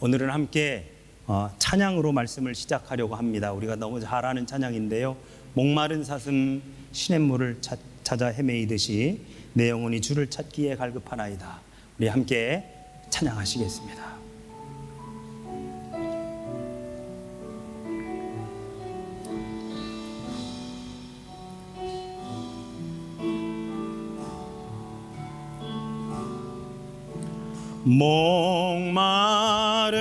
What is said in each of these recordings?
오늘은 함께 찬양으로 말씀을 시작하려고 합니다. 우리가 너무 잘 아는 찬양인데요. 목마른 사슴 시냇물을 찾아 헤매이듯이 내 영혼이 주를 찾기에 갈급하나이다. 우리 함께 찬양하시겠습니다. 목마른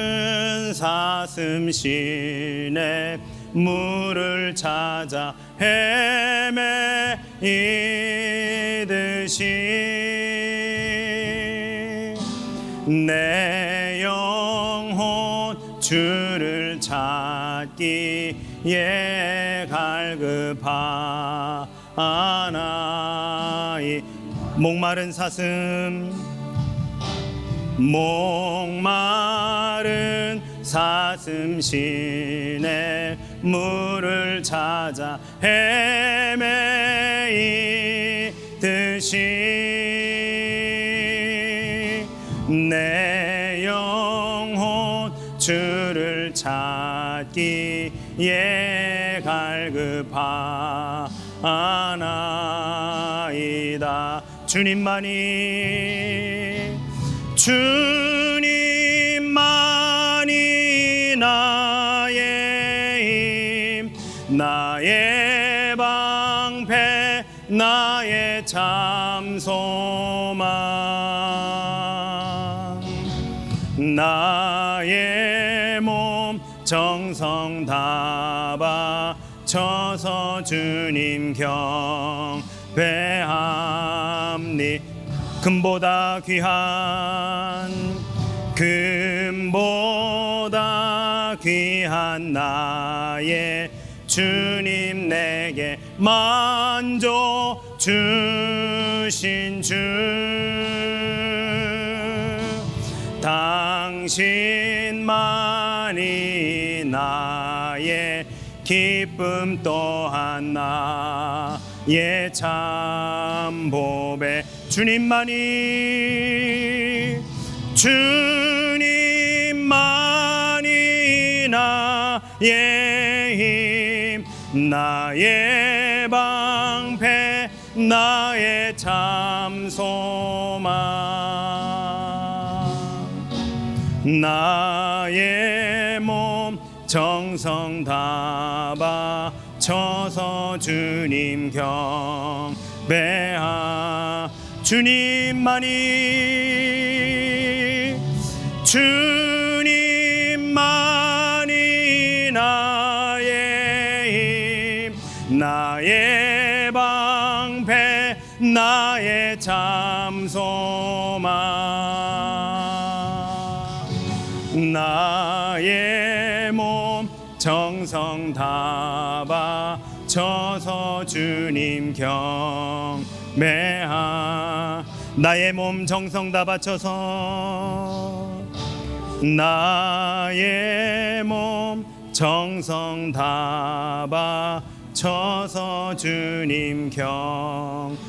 사슴 시내 물을 찾아 헤매이듯이 내 영혼 주를 찾기에 갈급하나이. 목마른 사슴 목마른 사슴 시내 물을 찾아 헤매이듯이 내 영혼 주를 찾기에 갈급하나이다. 주님만이 나의 힘, 나의 방패, 나의 참 소망. 나의 몸 정성 다 바쳐서 주님 경배합니. 금보다 귀한 나의 주님, 내게 만져 주신 주. 당신만이 나의 기쁨, 또한 나의 참 보배. 주님만이 나의 힘, 나의 방패, 나의 참 소망. 나의 몸 정성 다 바쳐서 주님 경배하. 주님만이 나의 힘, 나의 방패, 나의 참 소망. 나의 몸 정성 다 바쳐서 주님 경배하. 나의 몸 정성 다 바쳐서, 나의 몸 정성 다 바쳐서 주님 경배합니다.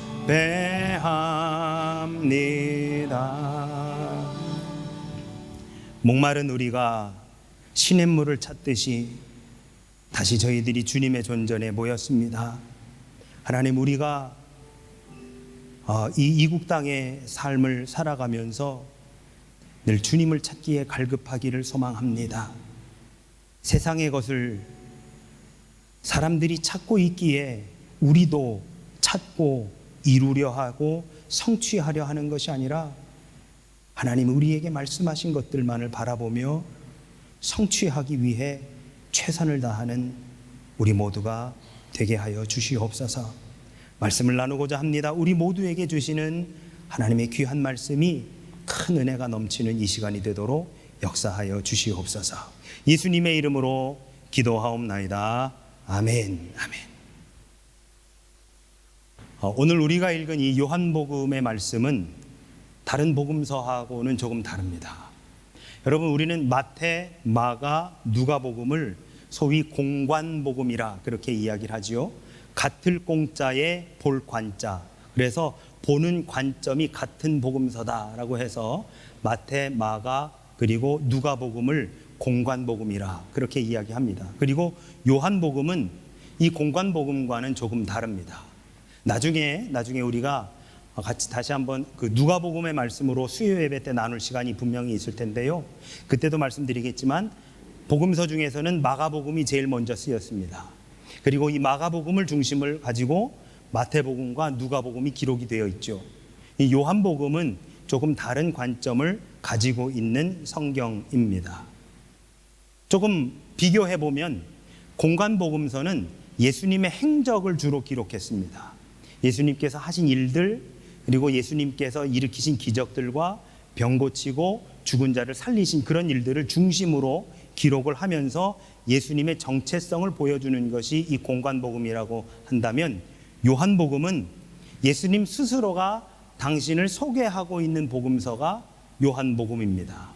목마른 우리가 시냇물을 찾듯이 다시 저희들이 주님의 존전에 모였습니다. 하나님, 우리가 이 이국 땅의 삶을 살아가면서 늘 주님을 찾기에 갈급하기를 소망합니다. 세상의 것을 사람들이 찾고 있기에 우리도 찾고 이루려 하고 성취하려 하는 것이 아니라 하나님 우리에게 말씀하신 것들만을 바라보며 성취하기 위해 최선을 다하는 우리 모두가 되게 하여 주시옵소서. 말씀을 나누고자 합니다. 우리 모두에게 주시는 하나님의 귀한 말씀이 큰 은혜가 넘치는 이 시간이 되도록 역사하여 주시옵소서. 예수님의 이름으로 기도하옵나이다. 아멘. 아멘. 오늘 우리가 읽은 이 요한복음의 말씀은 다른 복음서하고는 조금 다릅니다. 여러분, 우리는 마태, 마가, 누가복음을 소위 공관복음이라 그렇게 이야기를 하지요. 같을 공자에 볼 관자, 그래서 보는 관점이 같은 복음서다라고 해서 마태, 마가, 그리고 누가복음을 공관복음이라 그렇게 이야기합니다. 그리고 요한복음은 이 공관복음과는 조금 다릅니다. 나중에 우리가 같이 다시 한번 그 누가복음의 말씀으로 수요 예배 때 나눌 시간이 분명히 있을 텐데요. 그때도 말씀드리겠지만 복음서 중에서는 마가복음이 제일 먼저 쓰였습니다. 그리고 이 마가복음을 중심을 가지고 마태복음과 누가복음이 기록이 되어 있죠. 이 요한복음은 조금 다른 관점을 가지고 있는 성경입니다. 조금 비교해 보면 공관복음서는 예수님의 행적을 주로 기록했습니다. 예수님께서 하신 일들, 그리고 예수님께서 일으키신 기적들과 병 고치고 죽은 자를 살리신 그런 일들을 중심으로 기록을 하면서 예수님의 정체성을 보여주는 것이 이 공관복음이라고 한다면, 요한복음은 예수님 스스로가 당신을 소개하고 있는 복음서가 요한복음입니다.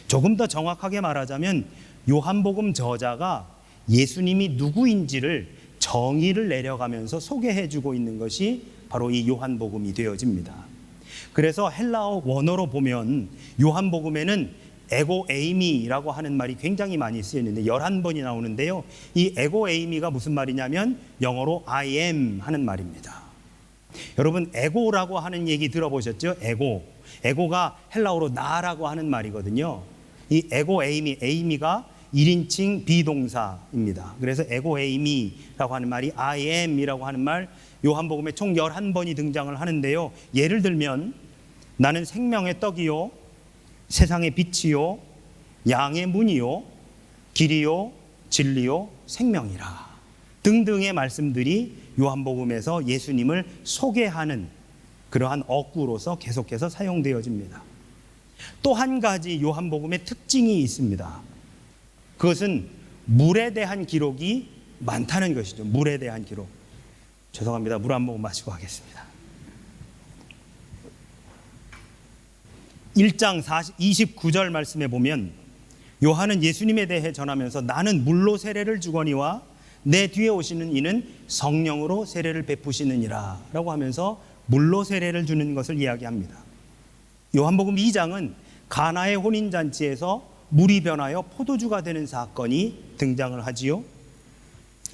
조금 더 정확하게 말하자면 요한복음 저자가 예수님이 누구인지를 정의를 내려가면서 소개해주고 있는 것이 바로 이 요한복음이 되어집니다. 그래서 헬라어 원어로 보면 요한복음에는 에고 에이미라고 하는 말이 굉장히 많이 쓰여있는데 11번이 나오는데요. 이 에고 에이미가 무슨 말이냐면 영어로 I am 하는 말입니다. 여러분, 에고라고 하는 얘기 들어보셨죠? 에고가 헬라어로 나라고 하는 말이거든요. 이 에고 에이미가 1인칭 비동사입니다. 그래서 에고 에이미라고 하는 말이 I am이라고 하는 말, 요한복음에 총 11번이 등장을 하는데요. 예를 들면 나는 생명의 떡이요, 세상의 빛이요, 양의 문이요, 길이요, 진리요, 생명이라 등등의 말씀들이 요한복음에서 예수님을 소개하는 그러한 어구로서 계속해서 사용되어집니다. 또 한 가지 요한복음의 특징이 있습니다. 그것은 물에 대한 기록이 많다는 것이죠. 물에 대한 기록. 죄송합니다. 물 한 모금 마시고 하겠습니다. 1장 29절 말씀에 보면 요한은 예수님에 대해 전하면서 나는 물로 세례를 주거니와 내 뒤에 오시는 이는 성령으로 세례를 베푸시느니라 라고 하면서 물로 세례를 주는 것을 이야기합니다. 요한복음 2장은 가나의 혼인잔치에서 물이 변하여 포도주가 되는 사건이 등장을 하지요.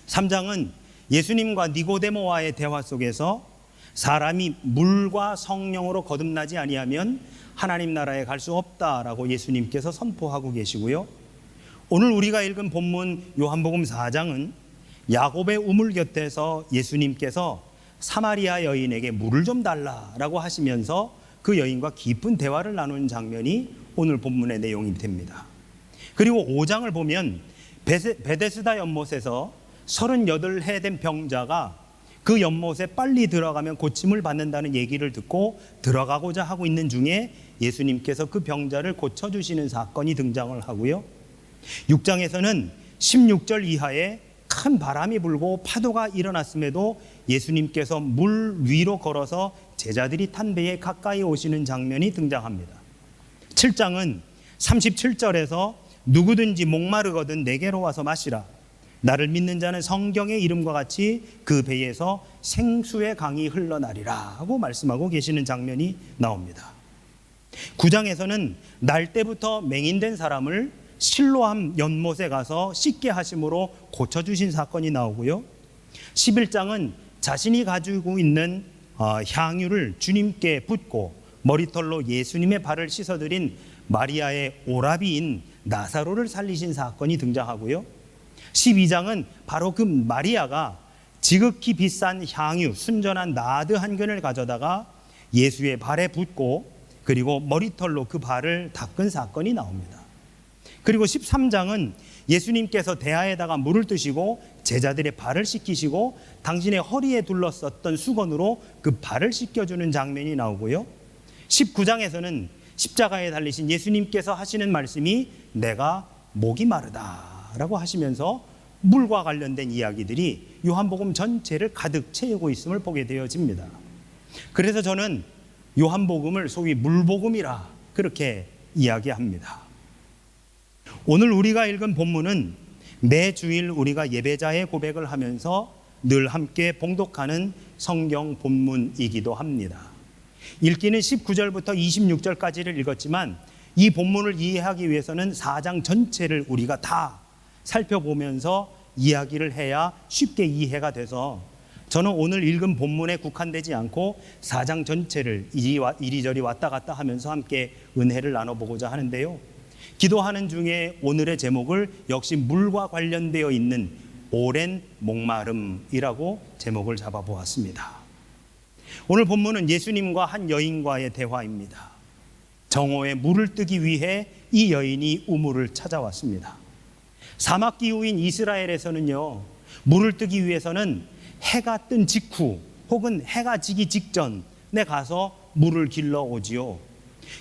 3장은 예수님과 니고데모와의 대화 속에서 사람이 물과 성령으로 거듭나지 아니하면 하나님 나라에 갈 수 없다라고 예수님께서 선포하고 계시고요. 오늘 우리가 읽은 본문 요한복음 4장은 야곱의 우물 곁에서 예수님께서 사마리아 여인에게 물을 좀 달라라고 하시면서 그 여인과 깊은 대화를 나눈 장면이 오늘 본문의 내용이 됩니다. 그리고 5장을 보면 베데스다 연못에서 38해 된 병자가 그 연못에 빨리 들어가면 고침을 받는다는 얘기를 듣고 들어가고자 하고 있는 중에 예수님께서 그 병자를 고쳐주시는 사건이 등장을 하고요. 6장에서는 16절 이하에 큰 바람이 불고 파도가 일어났음에도 예수님께서 물 위로 걸어서 제자들이 탄 배에 가까이 오시는 장면이 등장합니다. 7장은 37절에서 누구든지 목마르거든 내게로 와서 마시라. 나를 믿는 자는 성경의 이름과 같이 그 배에서 생수의 강이 흘러나리라 하고 말씀하고 계시는 장면이 나옵니다. 9장에서는 날 때부터 맹인된 사람을 실로암 연못에 가서 씻게 하심으로 고쳐주신 사건이 나오고요. 11장은 자신이 가지고 있는 향유를 주님께 붓고 머리털로 예수님의 발을 씻어드린 마리아의 오라비인 나사로를 살리신 사건이 등장하고요. 12장은 바로 그 마리아가 지극히 비싼 향유, 순전한 나드 한 근을 가져다가 예수의 발에 붓고 그리고 머리털로 그 발을 닦은 사건이 나옵니다. 그리고 13장은 예수님께서 대야에다가 물을 뜨시고 제자들의 발을 씻기시고 당신의 허리에 둘렀었던 수건으로 그 발을 씻겨주는 장면이 나오고요. 19장에서는 십자가에 달리신 예수님께서 하시는 말씀이 내가 목이 마르다라고 하시면서 물과 관련된 이야기들이 요한복음 전체를 가득 채우고 있음을 보게 되어집니다. 그래서 저는 요한복음을 소위 물복음이라 그렇게 이야기합니다. 오늘 우리가 읽은 본문은 매 주일 우리가 예배자의 고백을 하면서 늘 함께 봉독하는 성경 본문이기도 합니다. 읽기는 19절부터 26절까지를 읽었지만 이 본문을 이해하기 위해서는 4장 전체를 우리가 다 살펴보면서 이야기를 해야 쉽게 이해가 돼서 저는 오늘 읽은 본문에 국한되지 않고 4장 전체를 이리저리 왔다 갔다 하면서 함께 은혜를 나눠보고자 하는데요. 기도하는 중에 오늘의 제목을 역시 물과 관련되어 있는 오랜 목마름이라고 제목을 잡아보았습니다. 오늘 본문은 예수님과 한 여인과의 대화입니다. 정오에 물을 뜨기 위해 이 여인이 우물을 찾아왔습니다. 사막 기후인 이스라엘에서는요, 물을 뜨기 위해서는 해가 뜬 직후 혹은 해가 지기 직전에 가서 물을 길러오지요.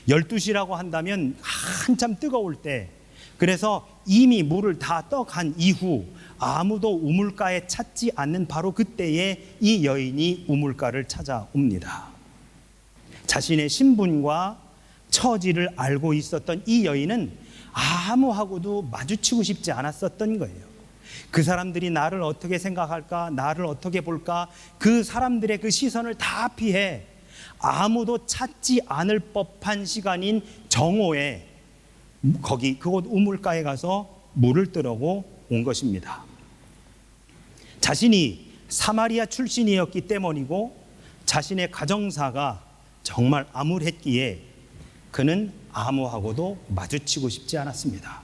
12시라고 한다면 한참 뜨거울 때, 그래서 이미 물을 다 떠간 이후 아무도 우물가에 찾지 않는 바로 그때에 이 여인이 우물가를 찾아옵니다. 자신의 신분과 처지를 알고 있었던 이 여인은 아무하고도 마주치고 싶지 않았었던 거예요. 그 사람들이 나를 어떻게 생각할까, 나를 어떻게 볼까, 그 사람들의 그 시선을 다 피해 아무도 찾지 않을 법한 시간인 정오에 그곳 우물가에 가서 물을 뜨려고 온 것입니다. 자신이 사마리아 출신이었기 때문이고 자신의 가정사가 정말 암울했기에 그는 아무하고도 마주치고 싶지 않았습니다.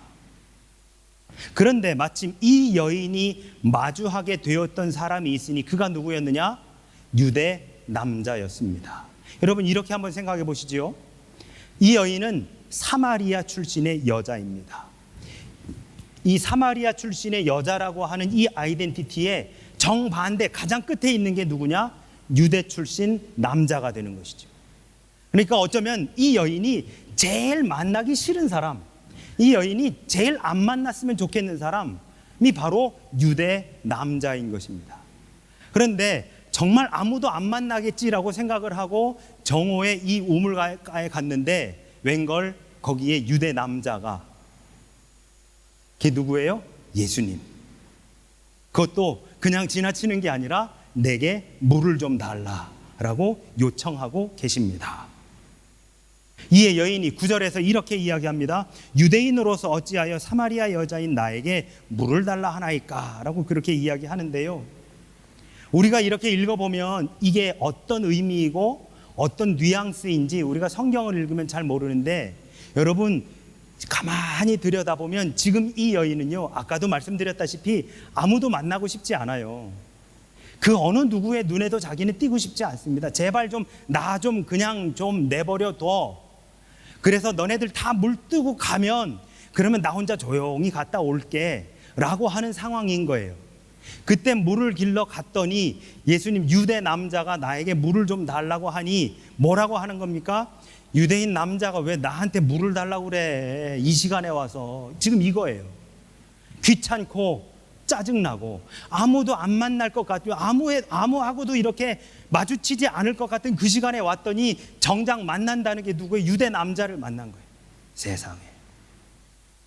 그런데 마침 이 여인이 마주하게 되었던 사람이 있으니 그가 누구였느냐? 유대 남자였습니다. 여러분 이렇게 한번 생각해 보시죠. 이 여인은 사마리아 출신의 여자입니다. 이 사마리아 출신의 여자라고 하는 이 아이덴티티의 정반대 가장 끝에 있는 게 누구냐? 유대 출신 남자가 되는 것이죠. 그러니까 어쩌면 이 여인이 제일 만나기 싫은 사람, 이 여인이 제일 안 만났으면 좋겠는 사람이 바로 유대 남자인 것입니다. 그런데 정말 아무도 안 만나겠지라고 생각을 하고 정오에 이 우물가에 갔는데 웬걸 거기에 유대 남자가, 그게 누구예요? 예수님. 그것도 그냥 지나치는 게 아니라 내게 물을 좀 달라라고 요청하고 계십니다. 이에 여인이 9절에서 이렇게 이야기합니다. 유대인으로서 어찌하여 사마리아 여자인 나에게 물을 달라 하나이까? 라고 그렇게 이야기하는데요. 우리가 이렇게 읽어보면 이게 어떤 의미이고 어떤 뉘앙스인지 우리가 성경을 읽으면 잘 모르는데, 여러분 가만히 들여다보면 지금 이 여인은요, 아까도 말씀드렸다시피 아무도 만나고 싶지 않아요. 그 어느 누구의 눈에도 자기는 띄고 싶지 않습니다. 제발 좀 나 좀 그냥 좀 내버려 둬. 그래서 너네들 다 물 뜨고 가면 그러면 나 혼자 조용히 갔다 올게 라고 하는 상황인 거예요. 그때 물을 길러 갔더니 예수님, 유대 남자가 나에게 물을 좀 달라고 하니 뭐라고 하는 겁니까? 유대인 남자가 왜 나한테 물을 달라고 그래, 이 시간에 와서. 지금 이거예요. 귀찮고 짜증나고 아무도 안 만날 것 같고 아무하고도 이렇게 마주치지 않을 것 같은 그 시간에 왔더니 정작 만난다는 게 누구예요? 유대 남자를 만난 거예요. 세상에.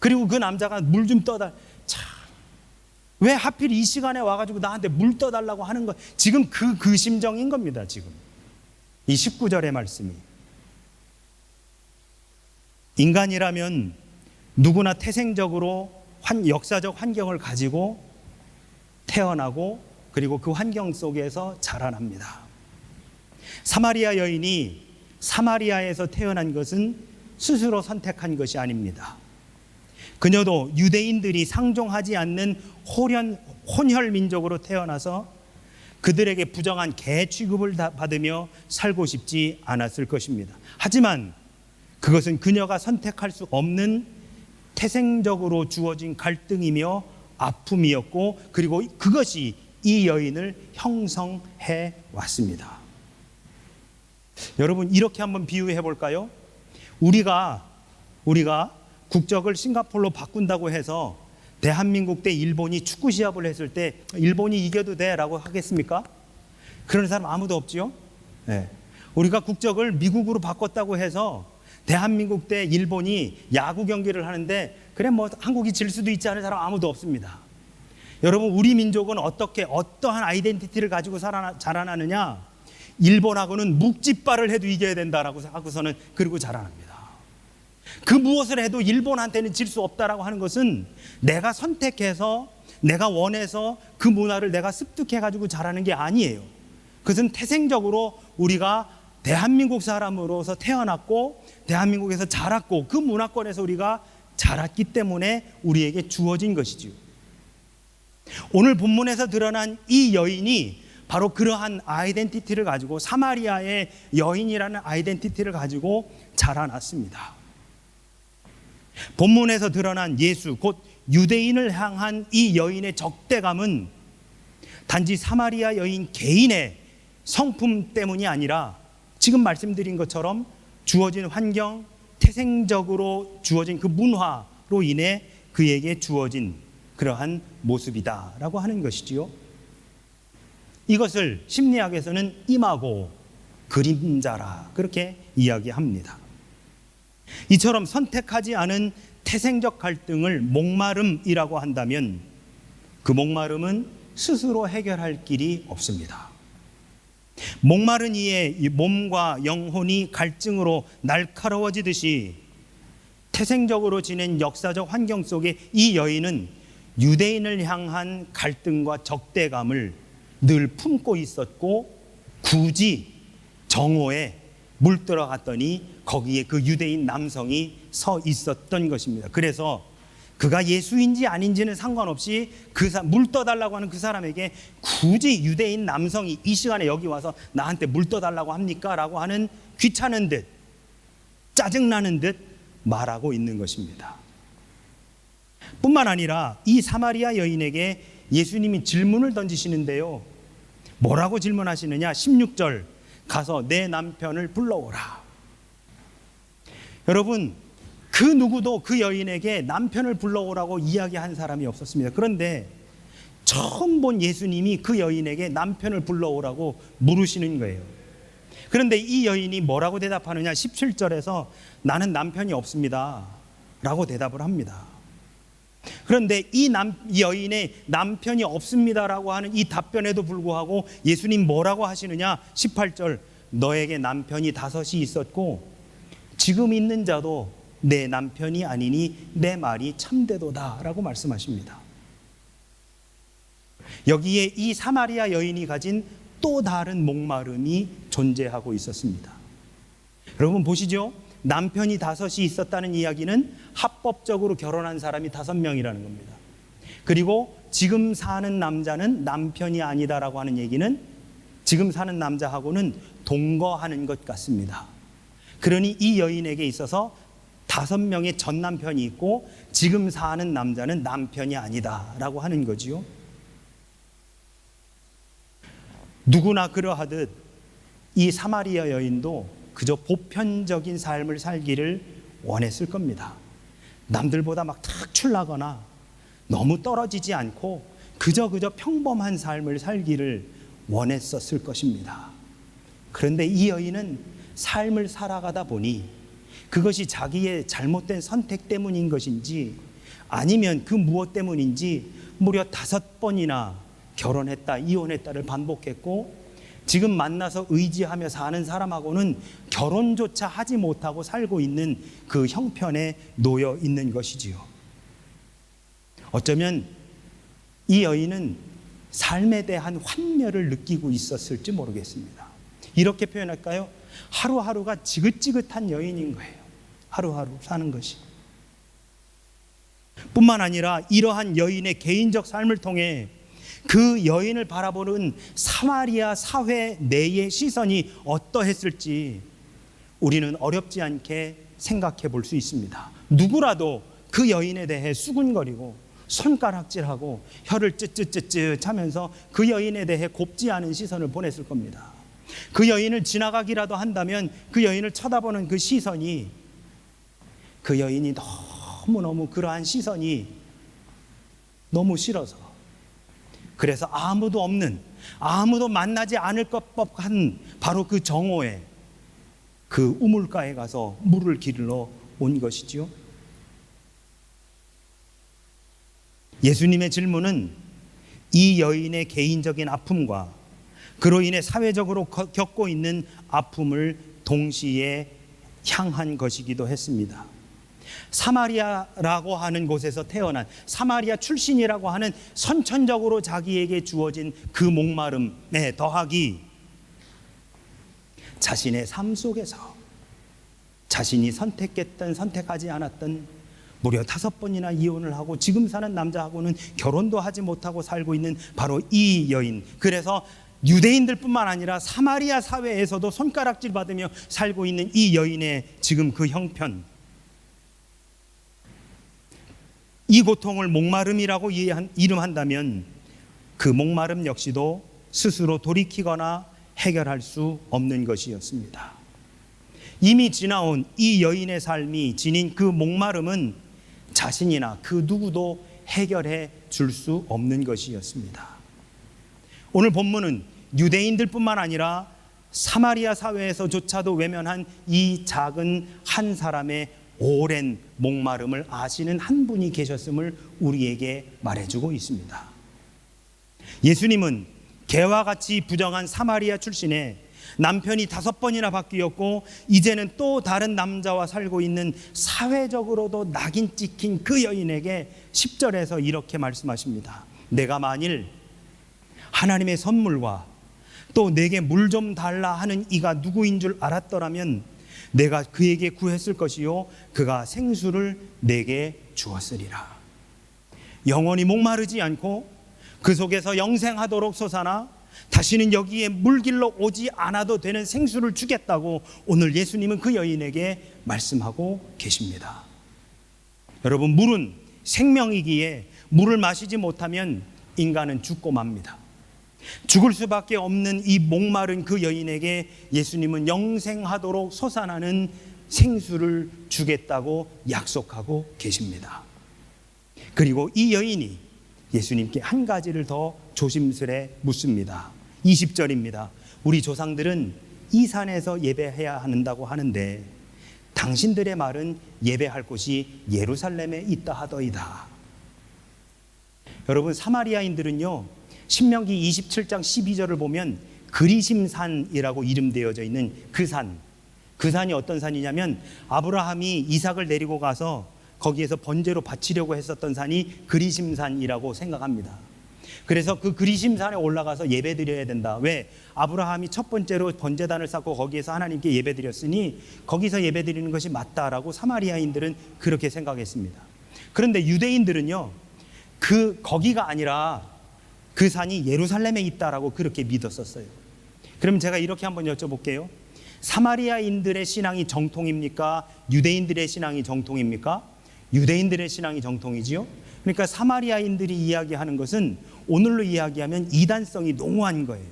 그리고 그 남자가 물 좀 떠달, 참, 왜 하필 이 시간에 와가지고 나한테 물 떠달라고 하는 거. 지금 그 심정인 겁니다. 지금 이 19절의 말씀이. 인간이라면 누구나 태생적으로 역사적 환경을 가지고 태어나고 그리고 그 환경 속에서 자라납니다. 사마리아 여인이 사마리아에서 태어난 것은 스스로 선택한 것이 아닙니다. 그녀도 유대인들이 상종하지 않는 혼혈 민족으로 태어나서 그들에게 부정한 개 취급을 받으며 살고 싶지 않았을 것입니다. 하지만 그것은 그녀가 선택할 수 없는 태생적으로 주어진 갈등이며 아픔이었고, 그리고 그것이 이 여인을 형성해 왔습니다. 여러분 이렇게 한번 비유해 볼까요? 우리가 국적을 싱가포르로 바꾼다고 해서 대한민국 대 일본이 축구 시합을 했을 때 일본이 이겨도 돼라고 하겠습니까? 그런 사람 아무도 없지요. 네. 우리가 국적을 미국으로 바꿨다고 해서 대한민국 대 일본이 야구 경기를 하는데 그래 뭐 한국이 질 수도 있지 않은 사람 아무도 없습니다. 여러분 우리 민족은 어떠한 아이덴티티를 가지고 자라나느냐? 일본하고는 묵찌발을 해도 이겨야 된다라고 하고서는 그리고 자라납니다. 그 무엇을 해도 일본한테는 질 수 없다라고 하는 것은 내가 선택해서 내가 원해서 그 문화를 내가 습득해가지고 자라는 게 아니에요. 그것은 태생적으로 우리가 대한민국 사람으로서 태어났고 대한민국에서 자랐고 그 문화권에서 우리가 자랐기 때문에 우리에게 주어진 것이지요. 오늘 본문에서 드러난 이 여인이 바로 그러한 아이덴티티를 가지고 사마리아의 여인이라는 아이덴티티를 가지고 자라났습니다. 본문에서 드러난 예수 곧 유대인을 향한 이 여인의 적대감은 단지 사마리아 여인 개인의 성품 때문이 아니라 지금 말씀드린 것처럼 주어진 환경, 태생적으로 주어진 그 문화로 인해 그에게 주어진 그러한 모습이다라고 하는 것이지요. 이것을 심리학에서는 이마고, 그림자라 그렇게 이야기합니다. 이처럼 선택하지 않은 태생적 갈등을 목마름이라고 한다면 그 목마름은 스스로 해결할 길이 없습니다. 목마른 이의 몸과 영혼이 갈증으로 날카로워지듯이 태생적으로 지닌 역사적 환경 속에 이 여인은 유대인을 향한 갈등과 적대감을 늘 품고 있었고 굳이 정오에 물들어갔더니 거기에 그 유대인 남성이 서 있었던 것입니다. 그래서 그가 예수인지 아닌지는 상관없이 물 떠달라고 하는 그 사람에게 굳이 유대인 남성이 이 시간에 여기 와서 나한테 물 떠달라고 합니까? 라고 하는 귀찮은 듯 짜증나는 듯 말하고 있는 것입니다. 뿐만 아니라 이 사마리아 여인에게 예수님이 질문을 던지시는데요. 뭐라고 질문하시느냐? 16절 가서 내 남편을 불러오라. 여러분, 그 누구도 그 여인에게 남편을 불러오라고 이야기한 사람이 없었습니다. 그런데 처음 본 예수님이 그 여인에게 남편을 불러오라고 물으시는 거예요. 그런데 이 여인이 뭐라고 대답하느냐? 17절에서 나는 남편이 없습니다 라고 대답을 합니다. 그런데 이 여인의 남편이 없습니다라고 하는 이 답변에도 불구하고 예수님 뭐라고 하시느냐? 18절 너에게 남편이 5이 있었고 지금 있는 자도 내 남편이 아니니 내 말이 참되도다 라고 말씀하십니다. 여기에 이 사마리아 여인이 가진 또 다른 목마름이 존재하고 있었습니다. 여러분 보시죠. 남편이 5이 있었다는 이야기는 합법적으로 결혼한 사람이 5명이라는 겁니다. 그리고 지금 사는 남자는 남편이 아니다라고 하는 얘기는 지금 사는 남자하고는 동거하는 것 같습니다. 그러니 이 여인에게 있어서 5명의 전 남편이 있고 지금 사는 남자는 남편이 아니다라고 하는 거지요. 누구나 그러하듯 이 사마리아 여인도 그저 보편적인 삶을 살기를 원했을 겁니다. 남들보다 막 특출나거나 너무 떨어지지 않고 그저 평범한 삶을 살기를 원했었을 것입니다. 그런데 이 여인은 삶을 살아가다 보니 그것이 자기의 잘못된 선택 때문인 것인지 아니면 그 무엇 때문인지 무려 5번이나 결혼했다 이혼했다를 반복했고 지금 만나서 의지하며 사는 사람하고는 결혼조차 하지 못하고 살고 있는 그 형편에 놓여 있는 것이지요. 어쩌면 이 여인은 삶에 대한 환멸을 느끼고 있었을지 모르겠습니다. 이렇게 표현할까요? 하루하루가 지긋지긋한 여인인 거예요. 하루하루 사는 것이. 뿐만 아니라 이러한 여인의 개인적 삶을 통해 그 여인을 바라보는 사마리아 사회 내의 시선이 어떠했을지 우리는 어렵지 않게 생각해 볼 수 있습니다. 누구라도 그 여인에 대해 수군거리고 손가락질하고 혀를 쯧쯧쯧쯧 하면서 그 여인에 대해 곱지 않은 시선을 보냈을 겁니다. 그 여인을 지나가기라도 한다면 그 여인을 쳐다보는 그 시선이 그 여인이 너무너무 그러한 시선이 너무 싫어서 그래서 아무도 없는 아무도 만나지 않을 것 법한 바로 그 정오에 그 우물가에 가서 물을 길러 온 것이지요. 예수님의 질문은 이 여인의 개인적인 아픔과 그로 인해 사회적으로 겪고 있는 아픔을 동시에 향한 것이기도 했습니다. 사마리아라고 하는 곳에서 태어난 사마리아 출신이라고 하는 선천적으로 자기에게 주어진 그 목마름에 더하기 자신의 삶 속에서 자신이 선택했던 선택하지 않았던 무려 5번이나 이혼을 하고 지금 사는 남자하고는 결혼도 하지 못하고 살고 있는 바로 이 여인, 그래서 유대인들뿐만 아니라 사마리아 사회에서도 손가락질 받으며 살고 있는 이 여인의 지금 그 형편, 이 고통을 목마름이라고 이름한다면 그 목마름 역시도 스스로 돌이키거나 해결할 수 없는 것이었습니다. 이미 지나온 이 여인의 삶이 지닌 그 목마름은 자신이나 그 누구도 해결해 줄 수 없는 것이었습니다. 오늘 본문은 유대인들뿐만 아니라 사마리아 사회에서조차도 외면한 이 작은 한 사람의 오랜 목마름을 아시는 한 분이 계셨음을 우리에게 말해주고 있습니다. 예수님은 개와 같이 부정한 사마리아 출신의 남편이 5번이나 바뀌었고 이제는 또 다른 남자와 살고 있는 사회적으로도 낙인 찍힌 그 여인에게 10절에서 이렇게 말씀하십니다. 내가 만일 하나님의 선물과 또 내게 물 좀 달라 하는 이가 누구인 줄 알았더라면 내가 그에게 구했을 것이요 그가 생수를 내게 주었으리라. 영원히 목마르지 않고 그 속에서 영생하도록 솟아나 다시는 여기에 물길로 오지 않아도 되는 생수를 주겠다고 오늘 예수님은 그 여인에게 말씀하고 계십니다. 여러분, 물은 생명이기에 물을 마시지 못하면 인간은 죽고 맙니다. 죽을 수밖에 없는 이 목마른 그 여인에게 예수님은 영생하도록 솟아나는 생수를 주겠다고 약속하고 계십니다. 그리고 이 여인이 예수님께 한 가지를 더 조심스레 묻습니다. 20절입니다. 우리 조상들은 이 산에서 예배해야 한다고 하는데 당신들의 말은 예배할 곳이 예루살렘에 있다 하더이다. 여러분, 사마리아인들은요, 신명기 27장 12절을 보면 그리심산이라고 이름되어져 있는 그 산이 어떤 산이냐면 아브라함이 이삭을 데리고 가서 거기에서 번제로 바치려고 했었던 산이 그리심산이라고 생각합니다. 그래서 그 그리심산에 올라가서 예배 드려야 된다. 왜? 아브라함이 첫 번째로 번제단을 쌓고 거기에서 하나님께 예배 드렸으니 거기서 예배 드리는 것이 맞다라고 사마리아인들은 그렇게 생각했습니다. 그런데 유대인들은요, 거기가 아니라 그 산이 예루살렘에 있다라고 그렇게 믿었었어요. 그럼 제가 이렇게 한번 여쭤볼게요. 사마리아인들의 신앙이 정통입니까? 유대인들의 신앙이 정통입니까? 유대인들의 신앙이 정통이지요. 그러니까 사마리아인들이 이야기하는 것은 오늘로 이야기하면 이단성이 농후한 거예요.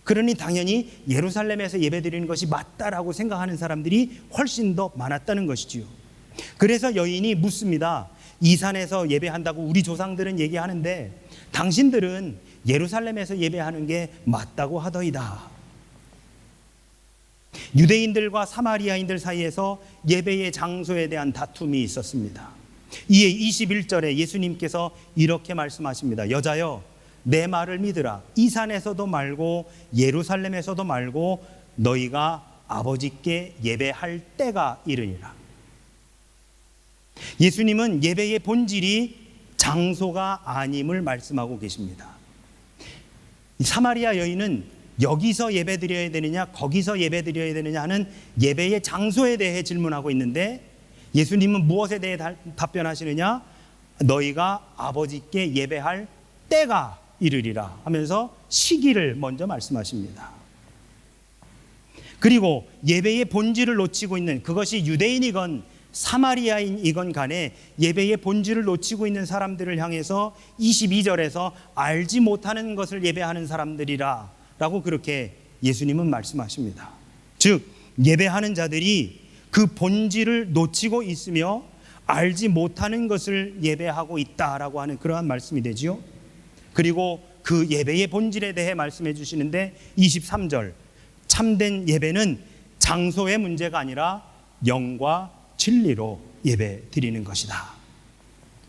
그러니 당연히 예루살렘에서 예배드리는 것이 맞다라고 생각하는 사람들이 훨씬 더 많았다는 것이지요. 그래서 여인이 묻습니다. 이 산에서 예배한다고 우리 조상들은 얘기하는데 당신들은 예루살렘에서 예배하는 게 맞다고 하더이다. 유대인들과 사마리아인들 사이에서 예배의 장소에 대한 다툼이 있었습니다. 이에 21절에 예수님께서 이렇게 말씀하십니다. 여자여, 내 말을 믿으라. 이 산에서도 말고 예루살렘에서도 말고 너희가 아버지께 예배할 때가 이르니라. 예수님은 예배의 본질이 장소가 아님을 말씀하고 계십니다. 사마리아 여인은 여기서 예배드려야 되느냐 거기서 예배드려야 되느냐 하는 예배의 장소에 대해 질문하고 있는데 예수님은 무엇에 대해 답변하시느냐? 너희가 아버지께 예배할 때가 이르리라 하면서 시기를 먼저 말씀하십니다. 그리고 예배의 본질을 놓치고 있는, 그것이 유대인이건 사마리아인이건 간에 예배의 본질을 놓치고 있는 사람들을 향해서 22절에서 알지 못하는 것을 예배하는 사람들이라 라고 그렇게 예수님은 말씀하십니다. 즉 예배하는 자들이 그 본질을 놓치고 있으며 알지 못하는 것을 예배하고 있다라고 하는 그러한 말씀이 되지요. 그리고 그 예배의 본질에 대해 말씀해 주시는데 23절, 참된 예배는 장소의 문제가 아니라 영과 진리로 예배 드리는 것이다.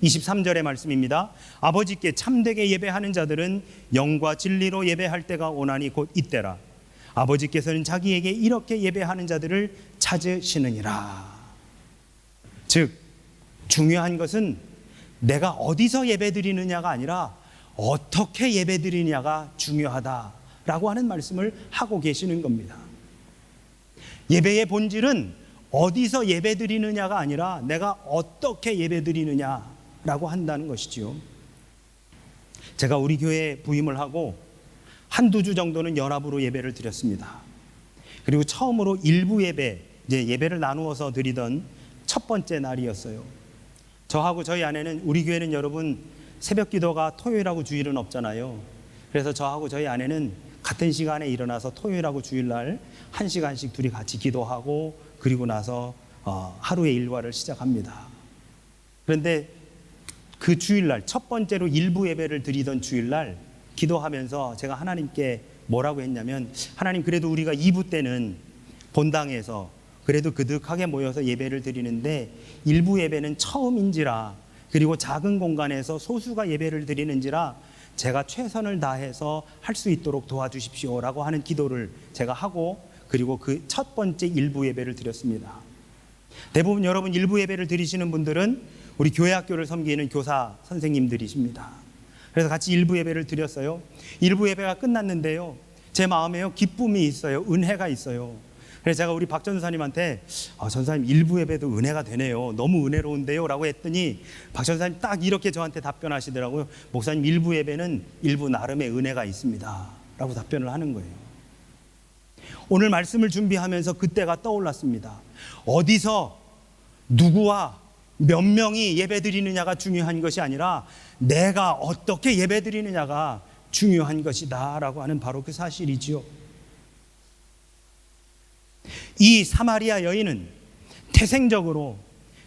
23절의 말씀입니다. 아버지께 참되게 예배하는 자들은 영과 진리로 예배할 때가 오나니 곧 이때라. 아버지께서는 자기에게 이렇게 예배하는 자들을 찾으시느니라. 즉 중요한 것은 내가 어디서 예배드리느냐가 아니라 어떻게 예배드리느냐가 중요하다라고 하는 말씀을 하고 계시는 겁니다. 예배의 본질은 어디서 예배드리느냐가 아니라 내가 어떻게 예배드리느냐라고 한다는 것이지요. 제가 우리 교회에 부임을 하고 한두 주 정도는 연합으로 예배를 드렸습니다. 그리고 처음으로 일부 예배, 이제 예배를 나누어서 드리던 첫 번째 날이었어요. 저하고 저희 아내는, 우리 교회는 여러분 새벽 기도가 토요일하고 주일은 없잖아요. 그래서 저하고 저희 아내는 같은 시간에 일어나서 토요일하고 주일날 1시간씩 둘이 같이 기도하고 그리고 나서 하루의 일과를 시작합니다. 그런데 그 주일날, 첫 번째로 일부 예배를 드리던 주일날 기도하면서 제가 하나님께 뭐라고 했냐면, 하나님, 그래도 우리가 2부 때는 본당에서 그래도 그득하게 모여서 예배를 드리는데 일부 예배는 처음인지라, 그리고 작은 공간에서 소수가 예배를 드리는지라 제가 최선을 다해서 할 수 있도록 도와주십시오라고 하는 기도를 제가 하고, 그리고 그 첫 번째 일부 예배를 드렸습니다. 대부분 여러분 일부 예배를 드리시는 분들은 우리 교회 학교를 섬기는 교사 선생님들이십니다. 그래서 같이 일부 예배를 드렸어요. 일부 예배가 끝났는데요, 제 마음에요 기쁨이 있어요. 은혜가 있어요. 그래서 제가 우리 박 전사님한테 전사님 일부 예배도 은혜가 되네요. 너무 은혜로운데요 라고 했더니 박 전사님 딱 이렇게 저한테 답변하시더라고요. 목사님, 일부 예배는 일부 나름의 은혜가 있습니다 라고 답변을 하는 거예요. 오늘 말씀을 준비하면서 그때가 떠올랐습니다. 어디서 누구와 몇 명이 예배 드리느냐가 중요한 것이 아니라 내가 어떻게 예배 드리느냐가 중요한 것이다 라고 하는 바로 그 사실이지요. 이 사마리아 여인은 태생적으로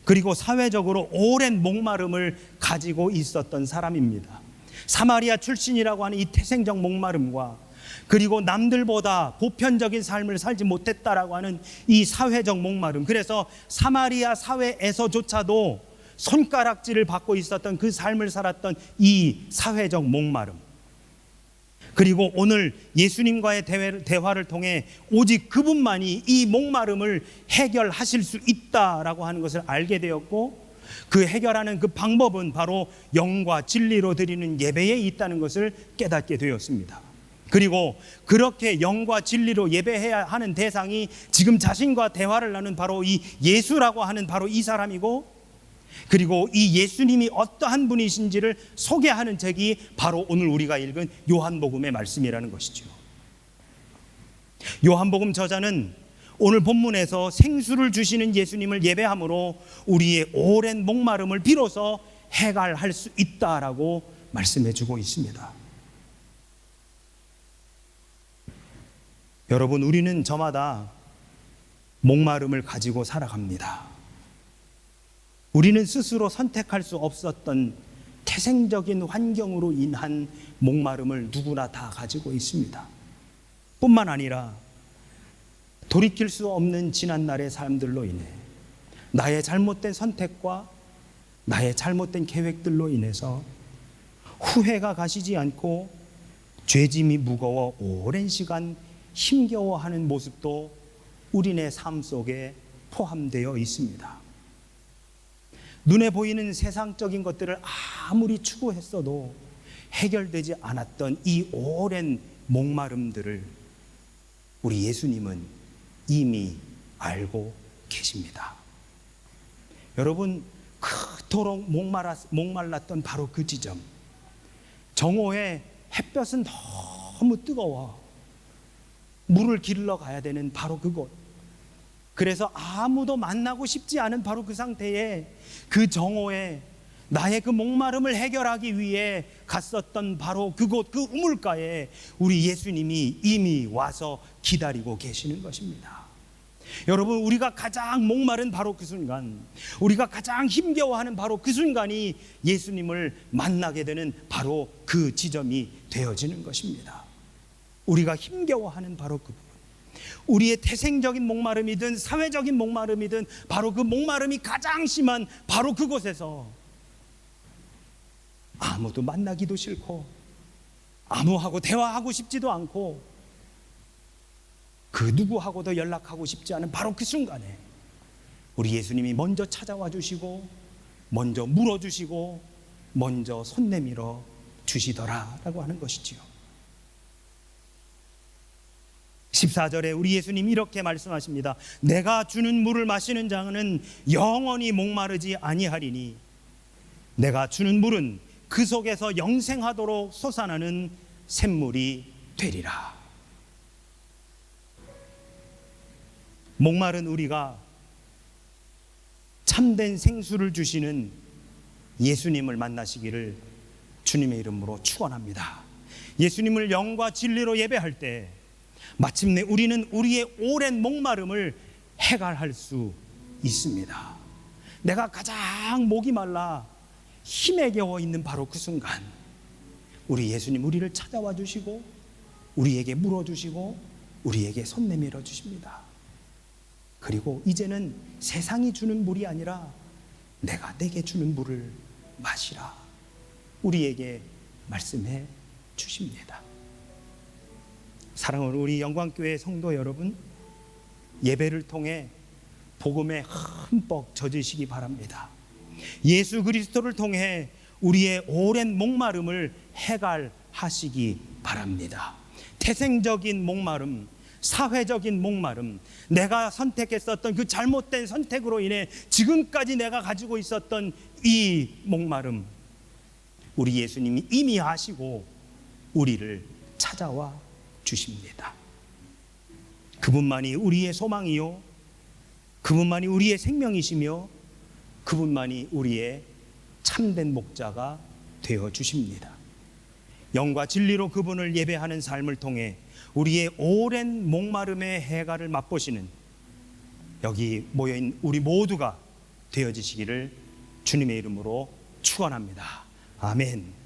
그리고 사회적으로 오랜 목마름을 가지고 있었던 사람입니다. 사마리아 출신이라고 하는 이 태생적 목마름과 그리고 남들보다 보편적인 삶을 살지 못했다라고 하는 이 사회적 목마름, 그래서 사마리아 사회에서조차도 손가락질을 받고 있었던 그 삶을 살았던 이 사회적 목마름, 그리고 오늘 예수님과의 대화를 통해 오직 그분만이 이 목마름을 해결하실 수 있다라고 하는 것을 알게 되었고, 그 해결하는 그 방법은 바로 영과 진리로 드리는 예배에 있다는 것을 깨닫게 되었습니다. 그리고 그렇게 영과 진리로 예배해야 하는 대상이 지금 자신과 대화를 나눈 바로 이 예수라고 하는 바로 이 사람이고, 그리고 이 예수님이 어떠한 분이신지를 소개하는 책이 바로 오늘 우리가 읽은 요한복음의 말씀이라는 것이죠. 요한복음 저자는 오늘 본문에서 생수를 주시는 예수님을 예배함으로 우리의 오랜 목마름을 비로소 해결할 수 있다라고 말씀해 주고 있습니다. 여러분, 우리는 저마다 목마름을 가지고 살아갑니다. 우리는 스스로 선택할 수 없었던 태생적인 환경으로 인한 목마름을 누구나 다 가지고 있습니다. 뿐만 아니라 돌이킬 수 없는 지난날의 삶들로 인해 나의 잘못된 선택과 나의 잘못된 계획들로 인해서 후회가 가시지 않고 죄짐이 무거워 오랜 시간 힘겨워하는 모습도 우리네 삶 속에 포함되어 있습니다. 눈에 보이는 세상적인 것들을 아무리 추구했어도 해결되지 않았던 이 오랜 목마름들을 우리 예수님은 이미 알고 계십니다. 여러분, 그토록 목말랐던 바로 그 지점, 정오에 햇볕은 너무 뜨거워 물을 길러 가야 되는 바로 그곳, 그래서 아무도 만나고 싶지 않은 바로 그 상태에 그 정오에 나의 그 목마름을 해결하기 위해 갔었던 바로 그곳, 그 우물가에 우리 예수님이 이미 와서 기다리고 계시는 것입니다. 여러분, 우리가 가장 목마른 바로 그 순간, 우리가 가장 힘겨워하는 바로 그 순간이 예수님을 만나게 되는 바로 그 지점이 되어지는 것입니다. 우리가 힘겨워하는 바로 그 부분, 우리의 태생적인 목마름이든 사회적인 목마름이든 바로 그 목마름이 가장 심한 바로 그곳에서 아무도 만나기도 싫고 아무하고 대화하고 싶지도 않고 그 누구하고도 연락하고 싶지 않은 바로 그 순간에 우리 예수님이 먼저 찾아와 주시고 먼저 물어주시고 먼저 손 내밀어 주시더라라고 하는 것이지요. 14절에 우리 예수님 이렇게 말씀하십니다. 내가 주는 물을 마시는 자는 영원히 목마르지 아니하리니 내가 주는 물은 그 속에서 영생하도록 솟아나는 샘물이 되리라. 목마른 우리가 참된 생수를 주시는 예수님을 만나시기를 주님의 이름으로 축원합니다. 예수님을 영과 진리로 예배할 때 마침내 우리는 우리의 오랜 목마름을 해결할 수 있습니다. 내가 가장 목이 말라 힘에 겨워 있는 바로 그 순간 우리 예수님 우리를 찾아와 주시고 우리에게 물어주시고 우리에게 손 내밀어 주십니다. 그리고 이제는 세상이 주는 물이 아니라 내가 내게 주는 물을 마시라 우리에게 말씀해 주십니다. 사랑하는 우리 영광교회 성도 여러분, 예배를 통해 복음에 흠뻑 젖으시기 바랍니다. 예수 그리스도를 통해 우리의 오랜 목마름을 해결하시기 바랍니다. 태생적인 목마름, 사회적인 목마름, 내가 선택했었던 그 잘못된 선택으로 인해 지금까지 내가 가지고 있었던 이 목마름, 우리 예수님이 이미 아시고 우리를 찾아와 주십니다. 그분만이 우리의 소망이요, 그분만이 우리의 생명이시며 그분만이 우리의 참된 목자가 되어 주십니다. 영과 진리로 그분을 예배하는 삶을 통해 우리의 오랜 목마름의 해갈을 맛보시는 여기 모여있는 우리 모두가 되어지시기를 주님의 이름으로 축원합니다. 아멘.